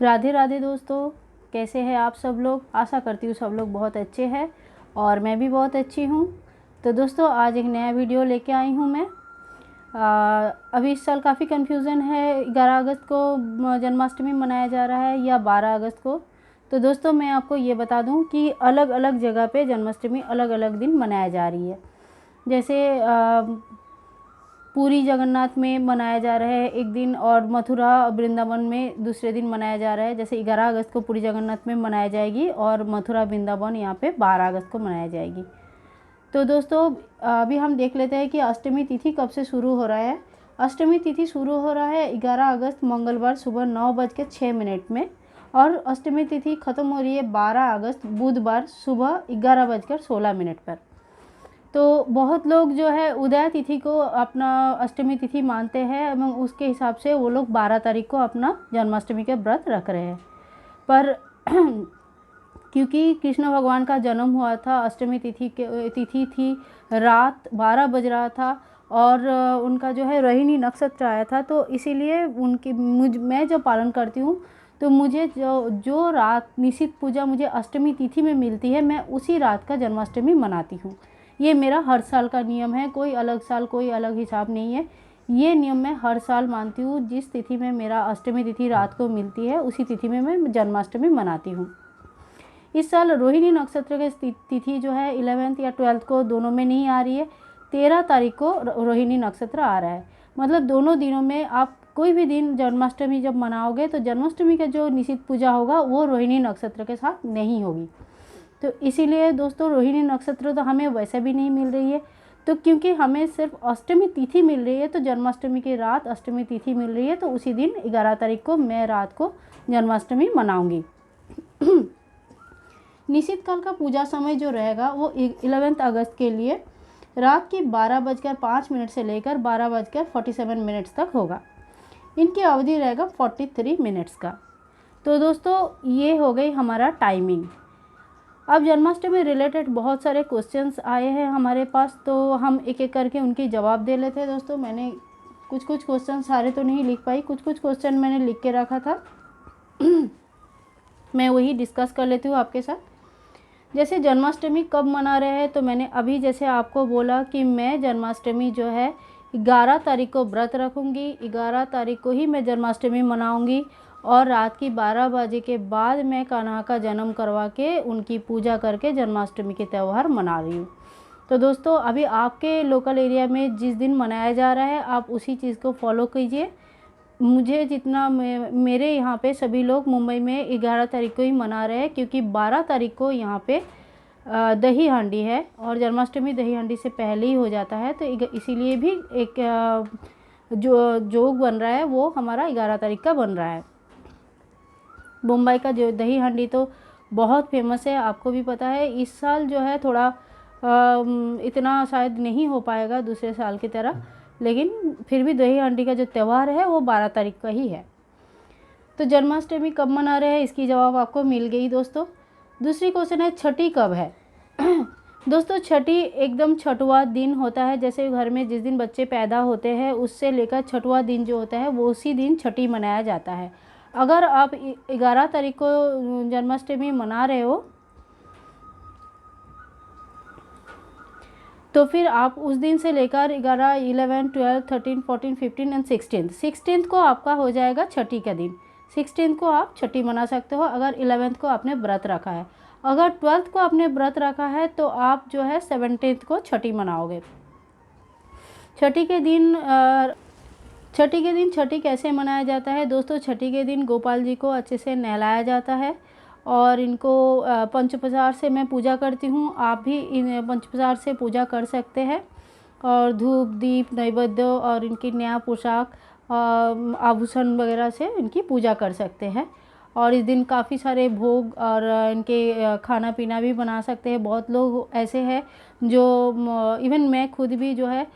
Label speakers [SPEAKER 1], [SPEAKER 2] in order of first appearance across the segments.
[SPEAKER 1] राधे राधे दोस्तों, कैसे हैं आप सब लोग। आशा करती हूँ सब लोग बहुत अच्छे हैं और मैं भी बहुत अच्छी हूँ। तो दोस्तों आज एक नया वीडियो लेके आई हूँ मैं। अभी इस साल काफ़ी कन्फ्यूज़न है, 11 अगस्त को जन्माष्टमी मनाया जा रहा है या 12 अगस्त को। तो दोस्तों मैं आपको ये बता दूँ कि अलग अलग जगह पे जन्माष्टमी अलग अलग दिन मनाया जा रही है। जैसे पूरी जगन्नाथ में मनाया जा रहा है एक दिन और मथुरा वृंदावन में दूसरे दिन मनाया जा रहा है। जैसे 11 अगस्त को पूरी जगन्नाथ में मनाया जाएगी और मथुरा वृंदावन यहाँ पे 12 अगस्त को मनाया जाएगी। तो दोस्तों अभी हम देख लेते हैं कि अष्टमी तिथि कब से शुरू हो रहा है। अष्टमी तिथि शुरू हो रहा है 11 अगस्त मंगलवार सुबह 9:06 में और अष्टमी तिथि ख़त्म हो रही है 12 अगस्त बुधवार सुबह 11:16 पर। तो बहुत लोग जो है उदय तिथि को अपना अष्टमी तिथि मानते हैं एवं उसके हिसाब से वो लोग 12 तारीख को अपना जन्माष्टमी के व्रत रख रहे हैं। पर क्योंकि कृष्ण भगवान का जन्म हुआ था, अष्टमी तिथि थी, रात 12 बज रहा था और उनका जो है रोहिणी नक्षत्र आया था, तो इसीलिए मैं जो पालन करती हूँ तो मुझे जो रात निश्चित पूजा मुझे अष्टमी तिथि में मिलती है, मैं उसी रात का जन्माष्टमी मनाती हूँ। ये मेरा हर साल का नियम है, कोई अलग साल कोई अलग हिसाब नहीं है। ये नियम मैं हर साल मानती हूँ। जिस तिथि में मेरा अष्टमी तिथि रात को मिलती है उसी तिथि में मैं जन्माष्टमी मनाती हूँ। इस साल रोहिणी नक्षत्र की तिथि जो है 11th या 12th को दोनों में नहीं आ रही है। 13 तारीख को रोहिणी नक्षत्र आ रहा है। मतलब दोनों दिनों में आप कोई भी दिन जन्माष्टमी जब मनाओगे तो जन्माष्टमी का जो निश्चित पूजा होगा वो रोहिणी नक्षत्र के साथ नहीं होगी। तो इसीलिए दोस्तों रोहिणी नक्षत्र तो हमें वैसे भी नहीं मिल रही है, तो क्योंकि हमें सिर्फ अष्टमी तिथि मिल रही है तो जन्माष्टमी की रात अष्टमी तिथि मिल रही है, तो उसी दिन 11 तारीख को मैं रात को जन्माष्टमी मनाऊंगी। निश्चित काल का पूजा समय जो रहेगा वो 11 अगस्त के लिए रात की 12:05 से लेकर 12:47 तक होगा। इनकी अवधि रहेगा 43 मिनट्स का। तो दोस्तों ये हो गई हमारा टाइमिंग। अब जन्माष्टमी रिलेटेड बहुत सारे क्वेश्चंस आए हैं हमारे पास, तो हम एक एक करके उनके जवाब दे लेते हैं। दोस्तों मैंने कुछ क्वेश्चन सारे तो नहीं लिख पाई, कुछ क्वेश्चन मैंने लिख के रखा था मैं वही डिस्कस कर लेती हूँ आपके साथ। जैसे जन्माष्टमी कब मना रहे हैं, तो मैंने अभी जैसे आपको बोला कि मैं जन्माष्टमी जो है 11 तारीख को व्रत रखूँगी। 11 तारीख को ही मैं जन्माष्टमी मनाऊँगी और रात की 12 बजे के बाद मैं कान्हा का जन्म करवा के उनकी पूजा करके जन्माष्टमी के त्यौहार मना रही हूँ। तो दोस्तों अभी आपके लोकल एरिया में जिस दिन मनाया जा रहा है आप उसी चीज़ को फॉलो कीजिए। मुझे जितना मेरे यहाँ पे सभी लोग मुंबई में 11 तारीख को ही मना रहे हैं, क्योंकि 12 तारीख को यहाँ पे दही हांडी है और जन्माष्टमी दही हांडी से पहले ही हो जाता है। तो इसीलिए भी एक जो जोग बन रहा है वो हमारा 11 तारीख का बन रहा है। मुंबई का जो दही हांडी तो बहुत फेमस है, आपको भी पता है। इस साल जो है थोड़ा इतना शायद नहीं हो पाएगा दूसरे साल की तरह, लेकिन फिर भी दही हांडी का जो त्यौहार है वो 12 तारीख का ही है। तो जन्माष्टमी कब मना रहे हैं इसकी जवाब आपको मिल गई दोस्तों। दूसरी क्वेश्चन है छठी कब है। दोस्तों छठी एकदम छठवां दिन होता है। जैसे घर में जिस दिन बच्चे पैदा होते हैं उससे लेकर छठवां दिन जो होता है वो उसी दिन छठी मनाया जाता है। अगर आप 11 तारीख को जन्माष्टमी मना रहे हो तो फिर आप उस दिन से लेकर 11, 11, 12, 13, 14, 15 एंड 16 को आपका हो जाएगा छठी का दिन। 16 को आप छठी मना सकते हो अगर 11 को आपने व्रत रखा है। अगर 12 को आपने व्रत रखा है तो आप जो है 17 को छठी मनाओगे। छठी के दिन छठी कैसे मनाया जाता है दोस्तों। छठी के दिन गोपाल जी को अच्छे से नहलाया जाता है और इनको पंचोपचार से मैं पूजा करती हूँ। आप भी इन पंचोपचार से पूजा कर सकते हैं और धूप दीप नैवेद्य और इनकी नया पोशाक आभूषण वगैरह से इनकी पूजा कर सकते हैं। और इस दिन काफ़ी सारे भोग और इनके खाना पीना भी बना सकते हैं। बहुत लोग ऐसे हैं जो इवन मैं खुद भी जो है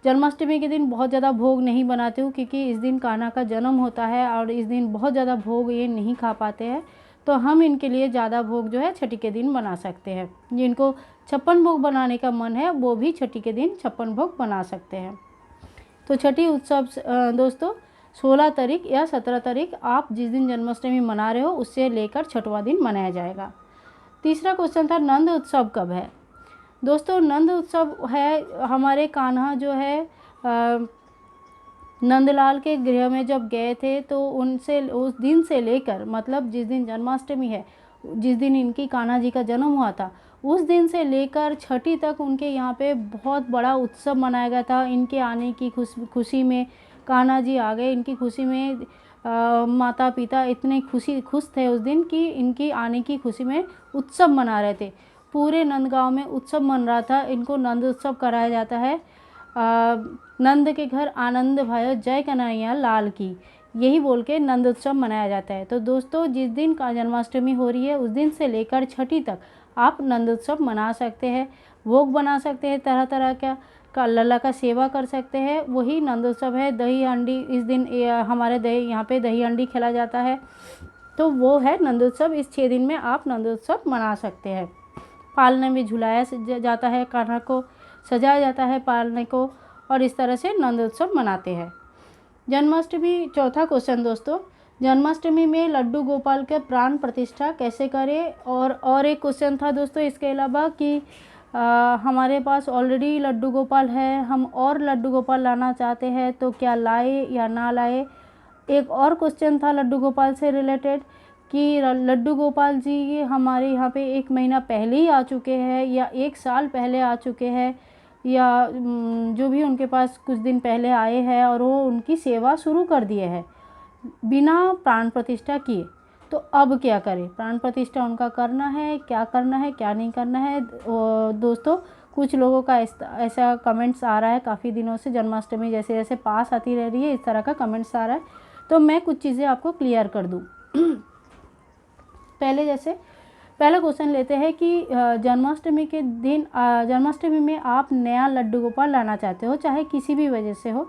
[SPEAKER 1] जन्माष्टमी के दिन बहुत ज़्यादा भोग नहीं बनाती हूँ, क्योंकि इस दिन कान्हा का जन्म होता है और इस दिन बहुत ज़्यादा भोग ये नहीं खा पाते हैं। तो हम इनके लिए ज़्यादा भोग जो है छठी के दिन बना सकते हैं। जिनको 56 भोग बनाने का मन है वो भी छठी के दिन 56 भोग बना सकते हैं। तो छठी उत्सव दोस्तों 16 तारीख या 17 तारीख आप जिस दिन जन्माष्टमी मना रहे हो उससे लेकर 6वां दिन मनाया जाएगा। तीसरा क्वेश्चन था नंद उत्सव कब है। दोस्तों नंद उत्सव है हमारे कान्हा जो है नंदलाल के गृह में जब गए थे तो उनसे उस दिन से लेकर मतलब जिस दिन जन्माष्टमी है, जिस दिन इनकी कान्हा जी का जन्म हुआ था, उस दिन से लेकर 6ठी तक उनके यहाँ पे बहुत बड़ा उत्सव मनाया गया था। इनके आने की खुशी में कान्हा जी आ गए। इनकी खुशी में माता पिता इतने खुश थे उस दिन कि इनकी आने की खुशी में उत्सव मना रहे थे। पूरे नंदगांव में उत्सव मन रहा था। इनको नंद उत्सव कराया जाता है। नंद के घर आनंद भयो जय कन्हैया लाल की, यही बोल के नंद उत्सव मनाया जाता है। तो दोस्तों जिस दिन का जन्माष्टमी हो रही है उस दिन से लेकर 6ठी तक आप नंद उत्सव मना सकते हैं, भोग बना सकते हैं, तरह तरह का लल्ला का सेवा कर सकते हैं, वही नंद उत्सव है। दही हांडी इस दिन हमारे यहाँ पे दही हांडी खेला जाता है, तो वो है नंद उत्सव। इस 6 दिन में आप नंद उत्सव मना सकते हैं। पालने में झुलाया जाता है, कान्हा को सजाया जाता है पालने को, और इस तरह से नंद उत्सव मनाते हैं। जन्माष्टमी चौथा क्वेश्चन दोस्तों, जन्माष्टमी में लड्डू गोपाल के प्राण प्रतिष्ठा कैसे करें। और एक क्वेश्चन था दोस्तों इसके अलावा कि हमारे पास ऑलरेडी लड्डू गोपाल है, हम और लड्डू गोपाल लाना चाहते हैं तो क्या लाए या ना लाए। एक और क्वेश्चन था लड्डू गोपाल से रिलेटेड कि लड्डू गोपाल जी हमारे यहाँ पे 1 महीना पहले ही आ चुके हैं या 1 साल पहले आ चुके हैं, या जो भी उनके पास कुछ दिन पहले आए हैं और वो उनकी सेवा शुरू कर दिए हैं बिना प्राण प्रतिष्ठा किए, तो अब क्या करें। प्राण प्रतिष्ठा उनका करना है, क्या करना है क्या नहीं करना है। दोस्तों कुछ लोगों का ऐसा कमेंट्स आ रहा है काफ़ी दिनों से, जन्माष्टमी जैसे जैसे पास आती रह रही है इस तरह का कमेंट्स आ रहा है, तो मैं कुछ चीज़ें आपको क्लियर कर दूँ। पहला क्वेश्चन लेते हैं कि जन्माष्टमी के दिन जन्माष्टमी में आप नया लड्डू गोपाल लाना चाहते हो, चाहे किसी भी वजह से हो।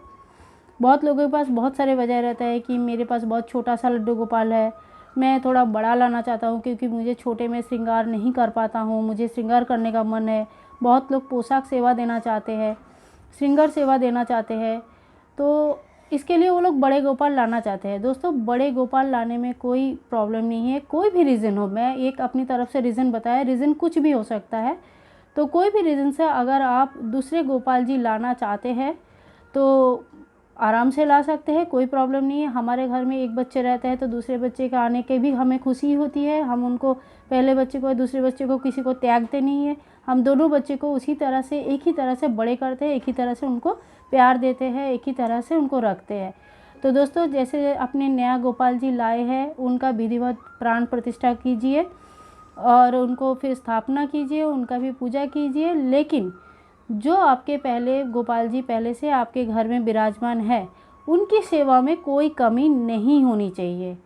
[SPEAKER 1] बहुत लोगों के पास बहुत सारे वजह रहता है कि मेरे पास बहुत छोटा सा लड्डू गोपाल है, मैं थोड़ा बड़ा लाना चाहता हूँ क्योंकि मुझे छोटे में श्रृंगार नहीं कर पाता हूँ, मुझे श्रृंगार करने का मन है। बहुत लोग पोशाक सेवा देना चाहते हैं, श्रृंगार सेवा देना चाहते हैं, तो इसके लिए वो लोग बड़े गोपाल लाना चाहते हैं। दोस्तों बड़े गोपाल लाने में कोई प्रॉब्लम नहीं है, कोई भी रीज़न हो। मैं एक अपनी तरफ से रीज़न बताया, रीज़न कुछ भी हो सकता है, तो कोई भी रीज़न से अगर आप दूसरे गोपाल जी लाना चाहते हैं तो आराम से ला सकते हैं, कोई प्रॉब्लम नहीं है। हमारे घर में एक बच्चे रहते हैं तो दूसरे बच्चे के आने के भी हमें खुशी होती है। हम उनको पहले बच्चे को दूसरे बच्चे को किसी को त्यागते नहीं है, हम दोनों बच्चे को उसी तरह से एक ही तरह से बड़े करते हैं, एक ही तरह से उनको प्यार देते हैं, एक ही तरह से उनको रखते हैं। तो दोस्तों जैसे अपने नया गोपाल जी लाए हैं उनका विधिवत प्राण प्रतिष्ठा कीजिए और उनको फिर स्थापना कीजिए, उनका भी पूजा कीजिए। लेकिन जो आपके पहले गोपाल जी पहले से आपके घर में विराजमान है उनकी सेवा में कोई कमी नहीं होनी चाहिए।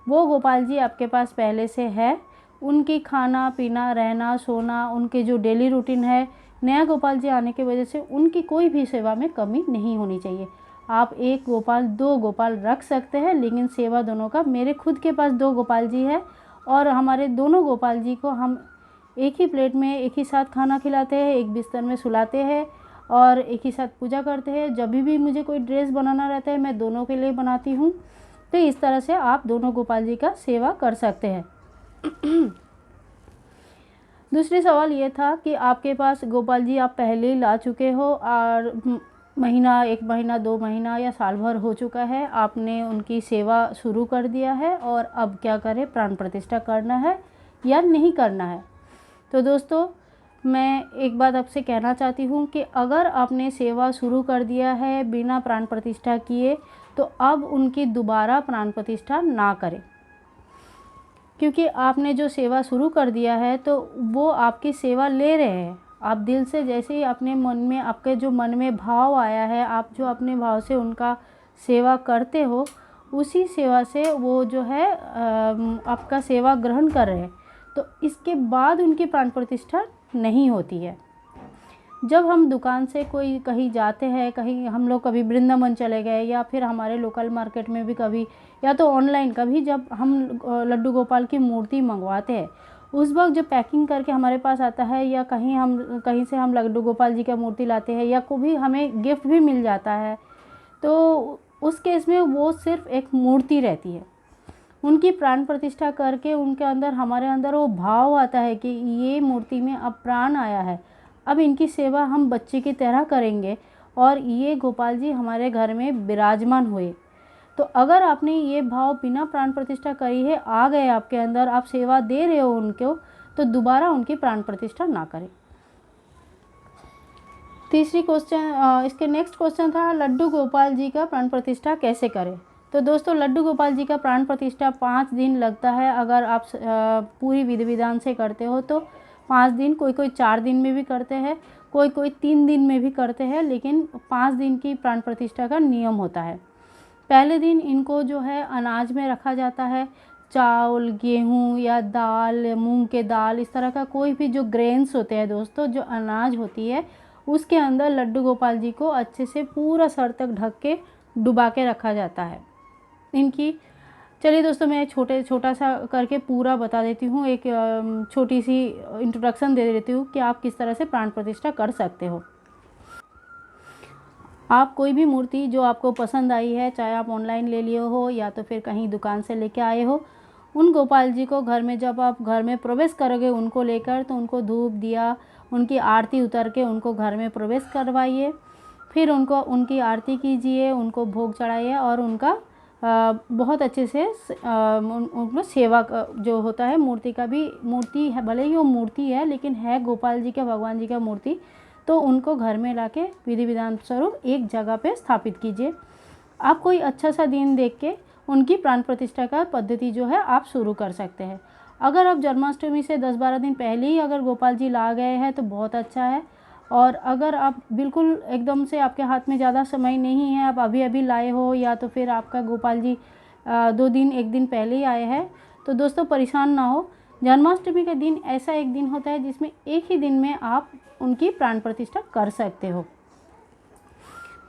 [SPEAKER 1] वो गोपाल जी आपके पास पहले से है, उनकी खाना पीना रहना सोना उनके जो डेली रूटीन है, नया गोपाल जी आने की वजह से उनकी कोई भी सेवा में कमी नहीं होनी चाहिए। आप 1 गोपाल 2 गोपाल रख सकते हैं, लेकिन सेवा दोनों का। मेरे खुद के पास 2 गोपाल जी है और हमारे दोनों गोपाल जी को हम एक ही प्लेट में एक ही साथ खाना खिलाते हैं, एक बिस्तर में सुलाते हैं और एक ही साथ पूजा करते हैं। जब भी मुझे कोई ड्रेस बनाना रहता है मैं दोनों के लिए बनाती हूँ। तो इस तरह से आप दोनों गोपाल जी का सेवा कर सकते हैं। दूसरी सवाल ये था कि आपके पास गोपाल जी आप पहले ही ला चुके हो और महीना 1 महीना 2 महीना या साल भर हो चुका है, आपने उनकी सेवा शुरू कर दिया है और अब क्या करें, प्राण प्रतिष्ठा करना है या नहीं करना है। तो दोस्तों मैं एक बात आपसे कहना चाहती हूँ कि अगर आपने सेवा शुरू कर दिया है बिना प्राण प्रतिष्ठा किए तो अब उनकी दोबारा प्राण प्रतिष्ठा ना करें, क्योंकि आपने जो सेवा शुरू कर दिया है तो वो आपकी सेवा ले रहे हैं। आप दिल से जैसे ही अपने मन में आपके जो मन में भाव आया है, आप जो अपने भाव से उनका सेवा करते हो उसी सेवा से वो जो है आपका सेवा ग्रहण कर रहे हैं। तो इसके बाद उनकी प्राण प्रतिष्ठा नहीं होती है। जब हम दुकान से कोई कहीं जाते हैं, कहीं हम लोग कभी वृंदावन चले गए या फिर हमारे लोकल मार्केट में भी कभी, या तो ऑनलाइन कभी, जब हम लड्डू गोपाल की मूर्ति मंगवाते हैं उस वक्त जो पैकिंग करके हमारे पास आता है, या कहीं से हम लड्डू गोपाल जी का मूर्ति लाते हैं या कोई भी हमें गिफ्ट भी मिल जाता है, तो उस केस में वो सिर्फ एक मूर्ति रहती है। उनकी प्राण प्रतिष्ठा करके उनके अंदर, हमारे अंदर वो भाव आता है कि ये मूर्ति में अब प्राण आया है, अब इनकी सेवा हम बच्चे की तरह करेंगे और ये गोपाल जी हमारे घर में विराजमान हुए। तो अगर आपने ये भाव बिना प्राण प्रतिष्ठा करी है आ गए आपके अंदर, आप सेवा दे रहे हो उनको, तो दोबारा उनकी प्राण प्रतिष्ठा ना करें। तीसरी क्वेश्चन, इसके नेक्स्ट क्वेश्चन था लड्डू गोपाल जी का प्राण प्रतिष्ठा कैसे करें। तो दोस्तों लड्डू गोपाल जी का प्राण प्रतिष्ठा 5 दिन लगता है। अगर आप पूरी विधि विधान से करते हो तो 5 दिन, कोई कोई 4 दिन में भी करते हैं, कोई कोई 3 दिन में भी करते हैं, लेकिन 5 दिन की प्राण प्रतिष्ठा का नियम होता है। पहले दिन इनको जो है अनाज में रखा जाता है, चावल, गेहूँ या दाल, मूंग के दाल, इस तरह का कोई भी जो ग्रेन्स होते हैं दोस्तों, जो अनाज होती है, उसके अंदर लड्डू गोपाल जी को अच्छे से पूरा सर तक ढक के डुबा के रखा जाता है इनकी। चलिए दोस्तों मैं छोटा सा करके पूरा बता देती हूँ, एक छोटी सी इंट्रोडक्शन दे देती हूँ कि आप किस तरह से प्राण प्रतिष्ठा कर सकते हो। आप कोई भी मूर्ति जो आपको पसंद आई है, चाहे आप ऑनलाइन ले लिए हो या तो फिर कहीं दुकान से लेके आए हो, उन गोपाल जी को घर में जब आप घर में प्रवेश करोगे उनको लेकर, तो उनको धूप दिया, उनकी आरती उतर के उनको घर में प्रवेश करवाइए। फिर उनको उनकी आरती कीजिए, उनको भोग चढ़ाइए और उनका बहुत अच्छे से उनको सेवा जो होता है मूर्ति का भी, मूर्ति है भले ही वो मूर्ति है लेकिन है गोपाल जी का, भगवान जी का मूर्ति, तो उनको घर में लाके विधि विधान स्वरूप एक जगह पे स्थापित कीजिए। आप कोई अच्छा सा दिन देख के उनकी प्राण प्रतिष्ठा का पद्धति जो है आप शुरू कर सकते हैं। अगर आप जन्माष्टमी से 10-12 दिन पहले ही अगर गोपाल जी ला गए हैं तो बहुत अच्छा है, और अगर आप बिल्कुल एकदम से आपके हाथ में ज़्यादा समय नहीं है, आप अभी अभी लाए हो या तो फिर आपका गोपाल जी 2 दिन 1 दिन पहले ही आए हैं, तो दोस्तों परेशान ना हो। जन्माष्टमी का दिन ऐसा एक दिन होता है जिसमें एक ही दिन में आप उनकी प्राण प्रतिष्ठा कर सकते हो।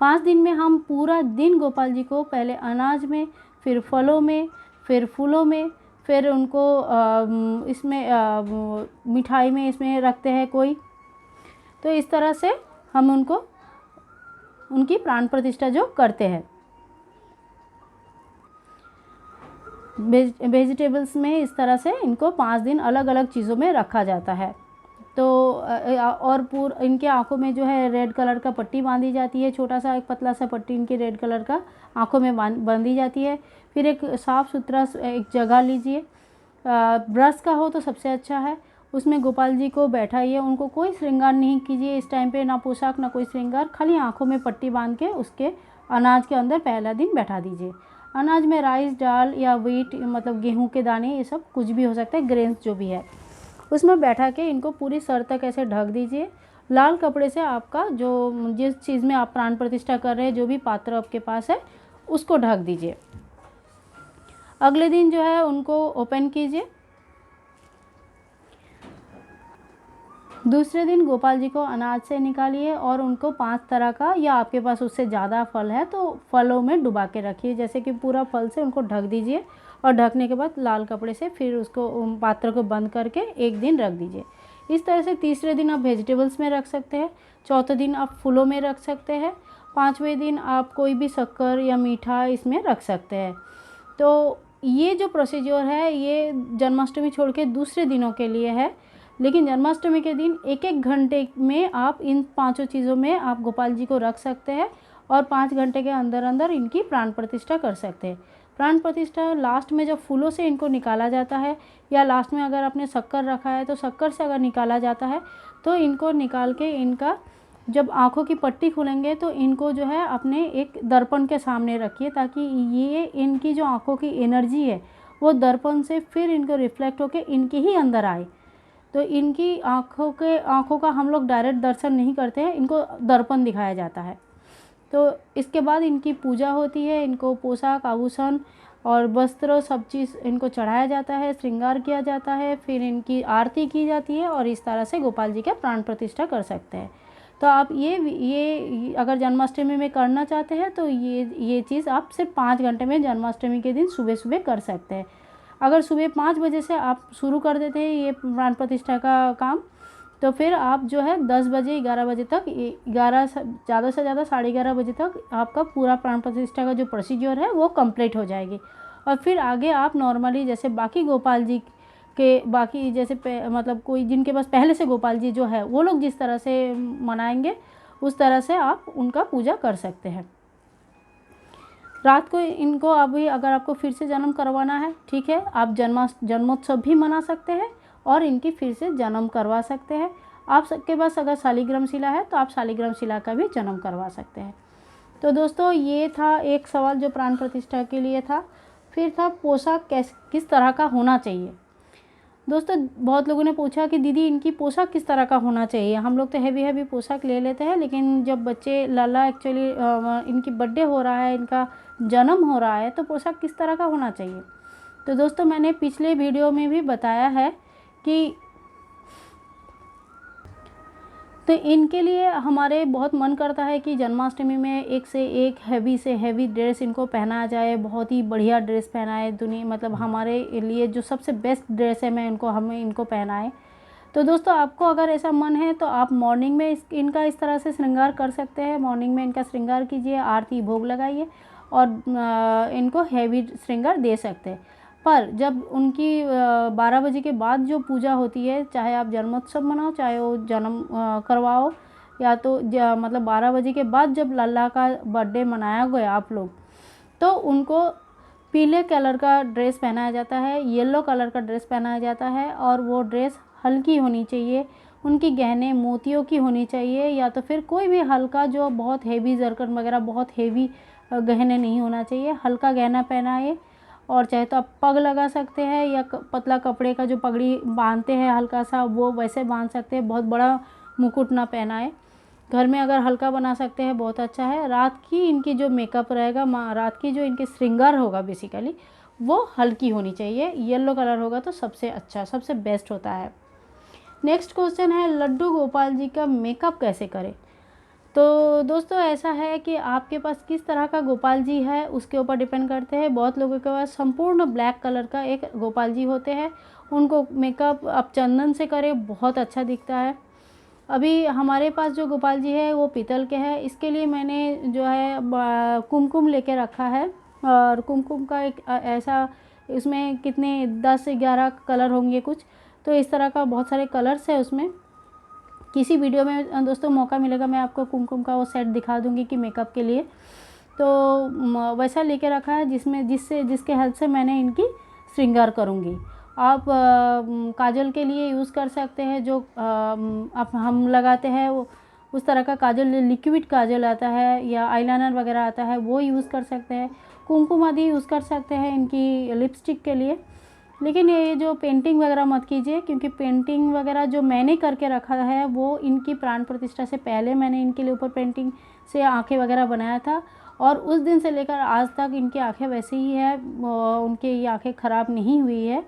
[SPEAKER 1] 5 दिन में हम पूरा दिन गोपाल जी को पहले अनाज में, फिर फलों में, फिर फूलों में, फिर उनको इसमें मिठाई में इसमें रखते हैं कोई, तो इस तरह से हम उनको उनकी प्राण प्रतिष्ठा जो करते हैं। वेजिटेबल्स में इस तरह से इनको 5 दिन अलग अलग चीज़ों में रखा जाता है। तो और इनके आँखों में जो है रेड कलर का पट्टी बांधी जाती है, छोटा सा एक पतला सा पट्टी इनकी रेड कलर का आँखों में बांधी जाती है। फिर एक साफ़ सुथरा एक जगह लीजिए, ब्रश का हो तो सबसे अच्छा है, उसमें गोपाल जी को बैठाइए, उनको कोई श्रृंगार नहीं कीजिए इस टाइम पे, ना पोशाक ना कोई श्रृंगार, खाली आँखों में पट्टी बांध के उसके अनाज के अंदर पहला दिन बैठा दीजिए। अनाज में राइस, दाल या व्हीट मतलब गेहूं के दाने, ये सब कुछ भी हो सकता है, ग्रेन्स जो भी है, उसमें बैठा के इनको पूरी सर तक ऐसे ढक दीजिए। लाल कपड़े से आपका जो जिस चीज़ में आप प्राण प्रतिष्ठा कर रहे हैं, जो भी पात्र आपके पास है, उसको ढक दीजिए। अगले दिन जो है उनको ओपन कीजिए। दूसरे दिन गोपाल जी को अनाज से निकालिए और उनको 5 तरह का, या आपके पास उससे ज़्यादा फल है तो फलों में डुबा के रखिए, जैसे कि पूरा फल से उनको ढक दीजिए और ढकने के बाद लाल कपड़े से फिर उसको पात्र को बंद करके एक दिन रख दीजिए। इस तरह से तीसरे दिन आप वेजिटेबल्स में रख सकते हैं, चौथे दिन आप फूलों में रख सकते हैं, 5वें दिन आप कोई भी शक्कर या मीठा इसमें रख सकते हैं। तो ये जो प्रोसीजर है ये जन्माष्टमी छोड़ के दूसरे दिनों के लिए है, लेकिन जन्माष्टमी के दिन 1-1 घंटे में आप इन 5 चीज़ों में आप गोपाल जी को रख सकते हैं और 5 घंटे के अंदर अंदर इनकी प्राण प्रतिष्ठा कर सकते हैं। प्राण प्रतिष्ठा लास्ट में जब फूलों से इनको निकाला जाता है, या लास्ट में अगर आपने शक्कर रखा है तो शक्कर से अगर निकाला जाता है, तो इनको निकाल के इनका जब आँखों की पट्टी खुलेंगे तो इनको जो है अपने एक दर्पण के सामने रखिए, ताकि ये इनकी जो आँखों की एनर्जी है वो दर्पण से फिर इनको रिफ्लेक्ट होकर इनके ही अंदर आए। तो इनकी आँखों का हम लोग डायरेक्ट दर्शन नहीं करते हैं, इनको दर्पण दिखाया जाता है। तो इसके बाद इनकी पूजा होती है, इनको पोशाक, आभूषण और वस्त्र सब चीज़ इनको चढ़ाया जाता है, श्रृंगार किया जाता है, फिर इनकी आरती की जाती है और इस तरह से गोपाल जी का प्राण प्रतिष्ठा कर सकते हैं। तो आप ये अगर जन्माष्टमी में करना चाहते हैं तो ये चीज़ आप सिर्फ 5 घंटे में जन्माष्टमी के दिन सुबह सुबह कर सकते हैं। अगर सुबह 5 बजे से आप शुरू कर देते हैं ये प्राण प्रतिष्ठा का काम, तो फिर आप जो है 10 बजे 11 बजे तक, 11 ज़्यादा से ज़्यादा 11:30 बजे तक आपका पूरा प्राण प्रतिष्ठा का जो प्रोसीजर है वो कंप्लीट हो जाएगी। और फिर आगे आप नॉर्मली जैसे बाकी गोपाल जी के बाकी जैसे मतलब कोई जिनके पास पहले से गोपाल जी जो है वो लोग जिस तरह से मनाएंगे उस तरह से आप उनका पूजा कर सकते हैं। रात को इनको अभी अगर आपको फिर से जन्म करवाना है, ठीक है, आप जन्मोत्सव भी मना सकते हैं और इनकी फिर से जन्म करवा सकते हैं। आप सबके पास अगर शालिग्राम शिला है तो आप शालिग्राम शिला का भी जन्म करवा सकते हैं। तो दोस्तों ये था एक सवाल जो प्राण प्रतिष्ठा के लिए था। फिर था पोशाक किस तरह का होना चाहिए। दोस्तों बहुत लोगों ने पूछा कि दीदी इनकी पोशाक किस तरह का होना चाहिए। हम लोग तो हैवी पोशाक ले लेते हैं, लेकिन जब बच्चे लाला एक्चुअली इनकी बर्थडे हो रहा है, इनका जन्म हो रहा है, तो पोशाक किस तरह का होना चाहिए। तो दोस्तों मैंने पिछले वीडियो में भी बताया है कि तो इनके लिए हमारे बहुत मन करता है कि जन्माष्टमी में एक से एक हैवी ड्रेस इनको पहनाया जाए, बहुत ही बढ़िया ड्रेस पहनाए, दुनिया मतलब हमारे लिए जो सबसे बेस्ट ड्रेस है हमें इनको पहनाए। तो दोस्तों आपको अगर ऐसा मन है तो आप मॉर्निंग में इनका इस तरह से श्रृंगार कर सकते हैं। मॉर्निंग में इनका श्रृंगार कीजिए, आरती भोग लगाइए और इनको हैवी श्रृंगार दे सकते हैं। पर जब उनकी 12 बजे के बाद जो पूजा होती है, चाहे आप जन्मोत्सव मनाओ चाहे वो जन्म करवाओ, या तो मतलब 12 बजे के बाद जब लल्ला का बर्थडे मनाया गया आप लोग, तो उनको पीले कलर का ड्रेस पहनाया जाता है, येलो कलर का ड्रेस पहनाया जाता है और वो ड्रेस हल्की होनी चाहिए। उनकी गहने मोतियों की होनी चाहिए, या तो फिर कोई भी हल्का जो बहुत हेवी जरकन वगैरह बहुत हेवी गहने नहीं होना चाहिए, हल्का गहना पहनाए। और चाहे तो आप पग लगा सकते हैं या पतला कपड़े का जो पगड़ी बांधते हैं हल्का सा वो वैसे बांध सकते हैं, बहुत बड़ा मुकुट ना पहनाए। घर में अगर हल्का बना सकते हैं बहुत अच्छा है। रात की इनकी जो मेकअप रहेगा, रात की जो इनके श्रृंगार होगा बेसिकली वो हल्की होनी चाहिए, येलो कलर होगा तो सबसे अच्छा सबसे बेस्ट होता है। नेक्स्ट क्वेश्चन है लड्डू गोपाल जी का मेकअप कैसे करें। तो दोस्तों ऐसा है कि आपके पास किस तरह का गोपाल जी है उसके ऊपर डिपेंड करते हैं। बहुत लोगों के पास संपूर्ण ब्लैक कलर का एक गोपाल जी होते हैं, उनको मेकअप आप चंदन से करें बहुत अच्छा दिखता है। अभी हमारे पास जो गोपाल जी है वो पीतल के हैं, इसके लिए मैंने जो है कुमकुम लेके रखा है। और कुमकुम का एक ऐसा इसमें कितने 10 से 11 कलर होंगे कुछ, तो इस तरह का बहुत सारे कलर्स है उसमें। किसी वीडियो में दोस्तों मौका मिलेगा मैं आपको कुमकुम का वो सेट दिखा दूंगी कि मेकअप के लिए। तो वैसा लेके रखा है जिसके हेल्प से मैंने इनकी श्रृंगार करूँगी। आप काजल के लिए यूज़ कर सकते हैं, जो आप हम लगाते हैं वो उस तरह का काजल, लिक्विड काजल आता है या आईलाइनर वगैरह आता है वो यूज़ कर सकते हैं। कुमकुम आदि यूज़ कर सकते हैं इनकी लिपस्टिक के लिए। लेकिन ये जो पेंटिंग वगैरह मत कीजिए, क्योंकि पेंटिंग वगैरह जो मैंने करके रखा है वो इनकी प्राण प्रतिष्ठा से पहले मैंने इनके लिए ऊपर पेंटिंग से आंखें वगैरह बनाया था, और उस दिन से लेकर आज तक इनकी आंखें वैसे ही है, उनके ये आंखें ख़राब नहीं हुई है।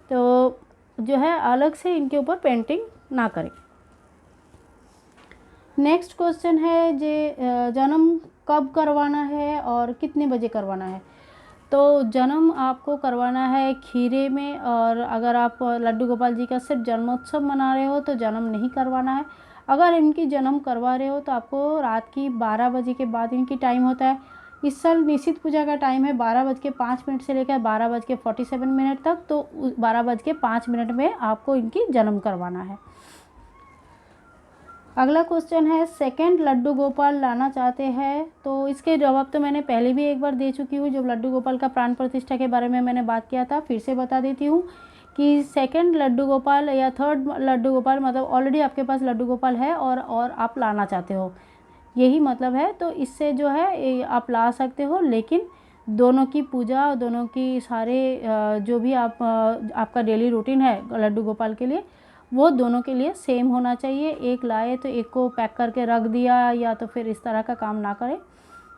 [SPEAKER 1] तो जो है अलग से इनके ऊपर पेंटिंग ना करें। नेक्स्ट क्वेश्चन है जन्म कब करवाना है और कितने बजे करवाना है। तो जन्म आपको करवाना है खीरे में, और अगर आप लड्डू गोपाल जी का सिर्फ जन्मोत्सव मना रहे हो तो जन्म नहीं करवाना है। अगर इनकी जन्म करवा रहे हो तो आपको रात की 12 बजे के बाद इनकी टाइम होता है। इस साल निश्चित पूजा का टाइम है 12:05 से लेकर 12:47 तक, तो 12:05 में आपको इनकी जन्म करवाना है। अगला क्वेश्चन है सेकंड लड्डू गोपाल लाना चाहते हैं, तो इसके जवाब तो मैंने पहले भी एक बार दे चुकी हूँ। जब लड्डू गोपाल का प्राण प्रतिष्ठा के बारे में मैंने बात किया था, फिर से बता देती हूँ कि सेकंड लड्डू गोपाल या थर्ड लड्डू गोपाल मतलब ऑलरेडी आपके पास लड्डू गोपाल है और आप लाना चाहते हो, यही मतलब है। तो इससे जो है आप ला सकते हो, लेकिन दोनों की पूजा, दोनों की सारे जो भी आपका डेली रूटीन है लड्डू गोपाल के लिए वो दोनों के लिए सेम होना चाहिए। एक लाए तो एक को पैक करके रख दिया या तो फिर इस तरह का काम ना करें।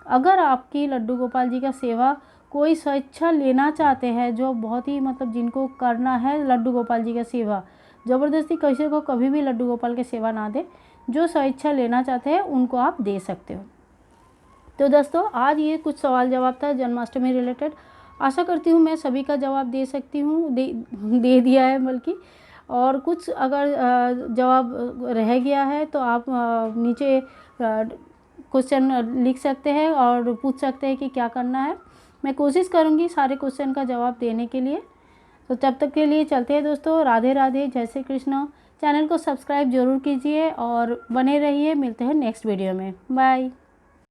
[SPEAKER 1] अगर आपकी लड्डू गोपाल जी का सेवा कोई स्वेच्छा लेना चाहते हैं, जो बहुत ही मतलब जिनको करना है लड्डू गोपाल जी का सेवा, ज़बरदस्ती किसी को कभी भी लड्डू गोपाल की सेवा ना दे, जो स्वेच्छा लेना चाहते हैं उनको आप दे सकते हो। तो दोस्तों आज ये कुछ सवाल जवाब था जन्माष्टमी रिलेटेड। आशा करती हूँ मैं सभी का जवाब दे सकती हूँ, दे दिया है बल्कि। और कुछ अगर जवाब रह गया है तो आप नीचे क्वेश्चन लिख सकते हैं और पूछ सकते हैं कि क्या करना है। मैं कोशिश करूँगी सारे क्वेश्चन का जवाब देने के लिए। तो तब तक के लिए चलते हैं दोस्तों, राधे राधे, जय श्री कृष्ण। चैनल को सब्सक्राइब जरूर कीजिए और बने रहिए। मिलते हैं नेक्स्ट वीडियो में, बाय।